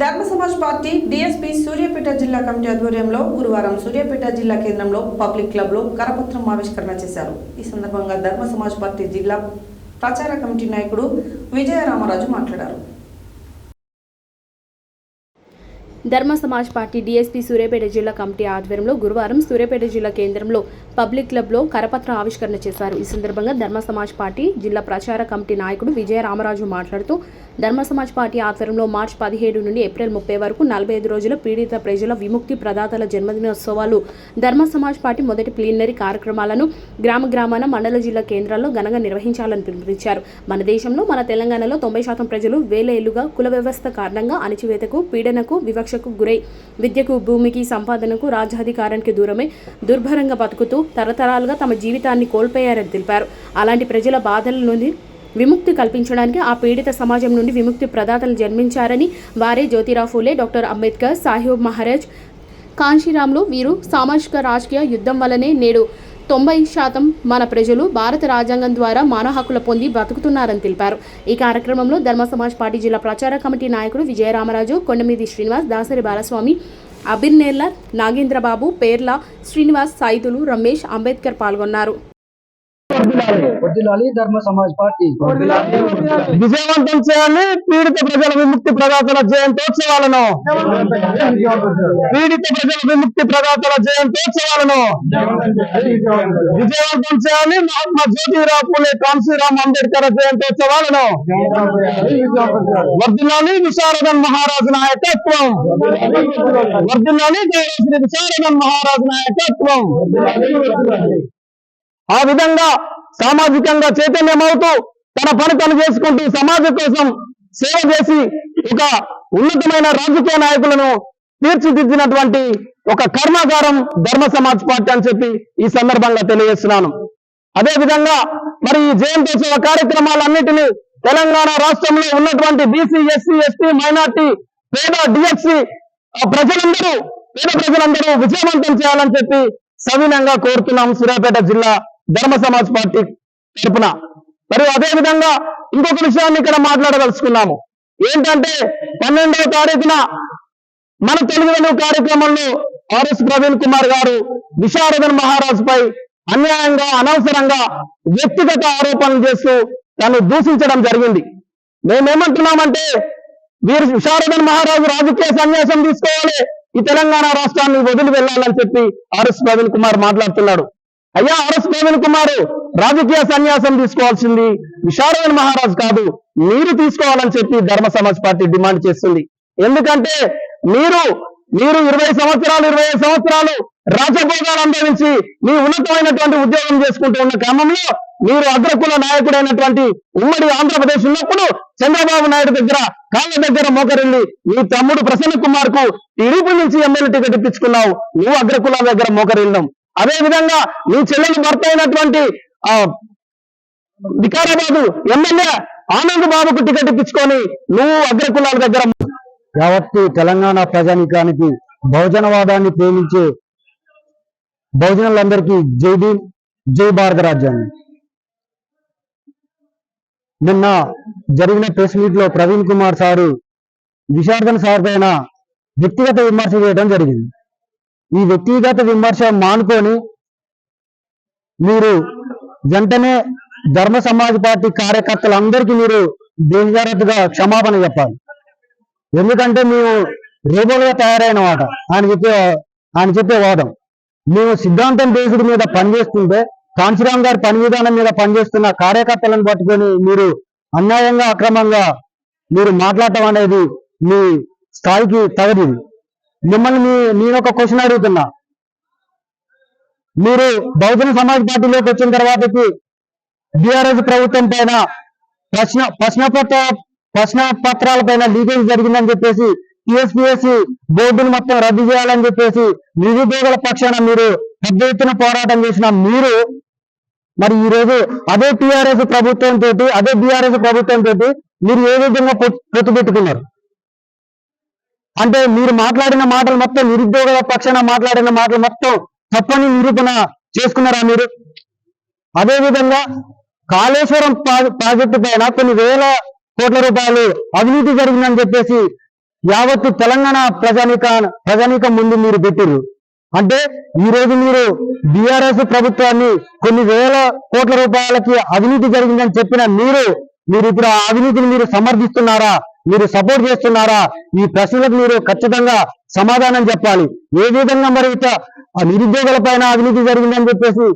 ధర్మ Samaj party DSP Suryapet జిల్లా committee ఆధ్వర్యంలో గురువారం సూర్యాపేట జిల్లా కేంద్రంలో పబ్లిక్ క్లబ్లో కరపత్రం ఆవిష్కరణ చేశారు. ఈ సందర్భంగా ధర్మ సమాజ్ పార్టీ జిల్లా ప్రచార కమిటీ నాయకుడు విజయ రామరాజు మాట్లాడారు. ధర్మ సమాజ్ పార్టీ డీఎస్పీ సూర్యాపేట జిల్లా కమిటీ ఆధ్వర్యంలో గురువారం సూర్యాపేట జిల్లా కేంద్రంలో పబ్లిక్ క్లబ్లో కరపత్ర ఆవిష్కరణ చేశారు. ఈ సందర్భంగా ధర్మ సమాజ్ పార్టీ జిల్లా ప్రచార కమిటీ నాయకుడు విజయ రామరాజు మాట్లాడుతూ ధర్మ సమాజ్ పార్టీ ఆధ్వర్యంలో మార్చి 17 నుండి ఏప్రిల్ 30 వరకు 45 రోజుల పీడిత ప్రజల విముక్తి ప్రదాతల జన్మదినోత్సవాలు ధర్మ సమాజ్ పార్టీ మొదటి ప్లీనరీ కార్యక్రమాలను గ్రామాన మండల జిల్లా కేంద్రాల్లో ఘనంగా నిర్వహించాలని పిలుపునిచ్చారు. మన దేశంలో మన తెలంగాణలో 90% ప్రజలు వేల ఏళ్లుగా కుల వ్యవస్థ కారణంగా అణచివేతకు, పీడనకు, వివక్షకు గురై విద్యకు, భూమికి, సంపాదనకు, రాజ్యాధికారానికి దూరమై దుర్భరంగా బతుకుతూ తరతరాలుగా తమ జీవితాన్ని కోల్పోయారని తెలిపారు. అలాంటి ప్రజల బాధల నుండి విముక్తి కల్పించడానికి ఆ పీడిత సమాజం నుండి విముక్తి ప్రదాతలు జన్మించారని, వారే జ్యోతిరావు ఫూలే, డాక్టర్ అంబేద్కర్, సాహెబ్ మహారాజ్, కాంశీరాములు. వీరు సామాజిక రాజకీయ యుద్ధం వల్లనే నేడు 90% మన ప్రజలు భారత రాజ్యాంగం ద్వారా మానవ హక్కులు పొంది బతుకుతున్నారని తెలిపారు. ఈ కార్యక్రమంలో ధర్మ సమాజ్ పార్టీ జిల్లా ప్రచార కమిటీ నాయకుడు విజయరామరాజు, కొండమీది శ్రీనివాస్, దాసరి బాలస్వామి, అబిర్నేర్ల నాగేంద్రబాబు, పేర్ల శ్రీనివాస్, సైదులు, రమేష్, అంబేద్కర్ పాల్గొన్నారు. ధర్మ సమాజ్ పార్టీ విజయవంతం చేయాలి. పీడిత ప్రజల విముక్తి ప్రదాతల జయంతోత్సవాలను విజయవంతం చేయాలి. మహాత్మా జ్యోతిరావు ఫూలే, కాంశీరామ్, అంబేద్కర్ జయంతోత్సవాలను వర్ధిల్లాలి. విశారదన్ మహారాజు నాయకత్వం వర్ధిల్లాలి. శ్రీ విశారదన్ మహారాజు నాయకత్వం. ఆ విధంగా సామాజికంగా చైతన్యమవుతూ తన పని తను చేసుకుంటూ సమాజం కోసం సేవ చేసి ఒక ఉన్నతమైన రాజకీయ నాయకులను తీర్చిదిద్దినటువంటి ఒక కర్మాగారం ధర్మ సమాజ్ పార్టీ అని చెప్పి ఈ సందర్భంగా తెలియజేస్తున్నాను. అదేవిధంగా మరి ఈ జయంతోత్సవ కార్యక్రమాలన్నిటినీ తెలంగాణ రాష్ట్రంలో ఉన్నటువంటి బీసీ, ఎస్సీ, ఎస్టీ, మైనార్టీ, పేద, డిఎస్సీ పేద ప్రజలందరూ విజయవంతం చేయాలని చెప్పి సవినంగా కోరుతున్నాం సూర్యాపేట జిల్లా ధర్మ సమాజ్ పార్టీ తరపున. మరియు అదేవిధంగా ఇంకొక విషయాన్ని ఇక్కడ మాట్లాడదలుచుకున్నాము. ఏంటంటే 12వ తారీఖున మన తెలుగు వెలుగు కార్యక్రమంలో ఆర్ఎస్ ప్రవీణ్ కుమార్ గారు విశారదన్ మహారాజ్ పై అన్యాయంగా, అనవసరంగా వ్యక్తిగత ఆరోపణలు చేస్తూ తను దూషించడం జరిగింది. మేమేమంటున్నామంటే వీరు విశారదన్ మహారాజు రాజకీయ సన్యాసం తీసుకోవాలి, ఈ తెలంగాణ రాష్ట్రాన్ని వదిలి వెళ్ళాలని చెప్పి ఆర్ఎస్ ప్రవీణ్ కుమార్ మాట్లాడుతున్నాడు. అయ్యా, ఆర్ఎస్ ప్రవీణ్ కుమార్ రాజకీయ సన్యాసం తీసుకోవాల్సింది విశారదన్ మహారాజ్ కాదు, మీరు తీసుకోవాలని చెప్పి ధర్మ సమాజ్ పార్టీ డిమాండ్ చేస్తుంది. ఎందుకంటే మీరు 20 సంవత్సరాలు 25 సంవత్సరాలు రాజభోగాలు అనుభవించి మీ ఉన్నతమైనటువంటి ఉద్యోగం చేసుకుంటూ ఉన్న క్రమంలో మీరు అగ్రకుల నాయకుడైనటువంటి ఉమ్మడి ఆంధ్రప్రదేశ్ ఉన్నప్పుడు చంద్రబాబు నాయుడు దగ్గర కాళ్ళ దగ్గర మోకరిల్లి మీ తమ్ముడు ప్రసన్న కుమార్ కు టీడీపీ నుంచి ఎమ్మెల్యే టికెట్ ఇప్పించుకున్నావు, నువ్వు అగ్రకుల దగ్గర మోకరిల్లాం. అదే విధంగా నీ చెల్లెలు భర్త అయినటువంటి వికారాబాదు ఎమ్మెల్యే ఆనంద్ బాబుకు టికెట్ ఇప్పించుకొని నువ్వు అగ్రకులాల దగ్గర. యావత్తు తెలంగాణ ప్రజానికానికి బహుజనవాదాన్ని ప్రేమించే బహుజనులందరికీ జై భీమ్, జై భారత రాజ్యాంగం. నిన్న జరిగిన ప్రెస్ మీట్ లో ప్రవీణ్ కుమార్ సారు విశారదన్ సార్ పైన వ్యక్తిగత విమర్శ చేయడం జరిగింది. ఈ వ్యక్తిగత విమర్శ మానుకొని మీరు వెంటనే ధర్మ సమాజ్ పార్టీ కార్యకర్తలందరికీ మీరు బేజారత్తుగా క్షమాపణ చెప్పాలి. ఎందుకంటే మేము రేబోలుగా తయారైన మాట ఆయన చెప్పే వాదం. మేము సిద్ధాంతం బేస్డ్ మీద పనిచేస్తుంటే కాంశీరామ్ గారి పని విధానం మీద పనిచేస్తున్న కార్యకర్తలను పట్టుకొని మీరు అన్యాయంగా, అక్రమంగా మీరు మాట్లాడటం అనేది మీ స్థాయికి తగదిది. మిమ్మల్ని నేను ఒక క్వశ్చన్ అడుగుతున్నా. మీరు బహుజన సమాజ్ పార్టీలోకి వచ్చిన తర్వాతకి బీఆర్ఎస్ ప్రభుత్వం పైన ప్రశ్న పత్రాల పైన లీకేజ్ జరిగిందని చెప్పేసి టీఎస్పీఎస్సీ బోర్డును మొత్తం రద్దు చేయాలని చెప్పేసి నిరుద్యోగుల పక్షాన మీరు పెద్ద ఎత్తున పోరాటం చేసిన మీరు మరి ఈ రోజు అదే టీఆర్ఎస్ ప్రభుత్వంతో, అదే బీఆర్ఎస్ ప్రభుత్వంతో మీరు ఏ విధంగా పొత్తు పెట్టుకున్నారు? అంటే మీరు మాట్లాడిన మాటలు మొత్తం, నిరుద్యోగుల పక్షాన మాట్లాడిన మాటలు మొత్తం తప్పని నిరూపణ చేసుకున్నారా మీరు? అదేవిధంగా కాళేశ్వరం ప్రాజెక్టు పైన కొన్ని వేల కోట్ల రూపాయలు అవినీతి జరిగిందని చెప్పేసి యావత్తు తెలంగాణ ప్రజానీకం ముందు మీరు పెట్టిర్రు. అంటే ఈ రోజు మీరు బీఆర్ఎస్ ప్రభుత్వాన్ని కొన్ని వేల కోట్ల రూపాయలకి అవినీతి జరిగిందని చెప్పిన మీరు ఇప్పుడు ఆ అవినీతిని మీరు సమర్థిస్తున్నారా, మీరు సపోర్ట్ చేస్తున్నారా? ఈ ప్రశ్నలకు మీరు ఖచ్చితంగా సమాధానం చెప్పాలి. ఏ విధంగా మరి ఆ నిరుద్యోగుల పైన అవినీతి జరిగిందని చెప్పేసి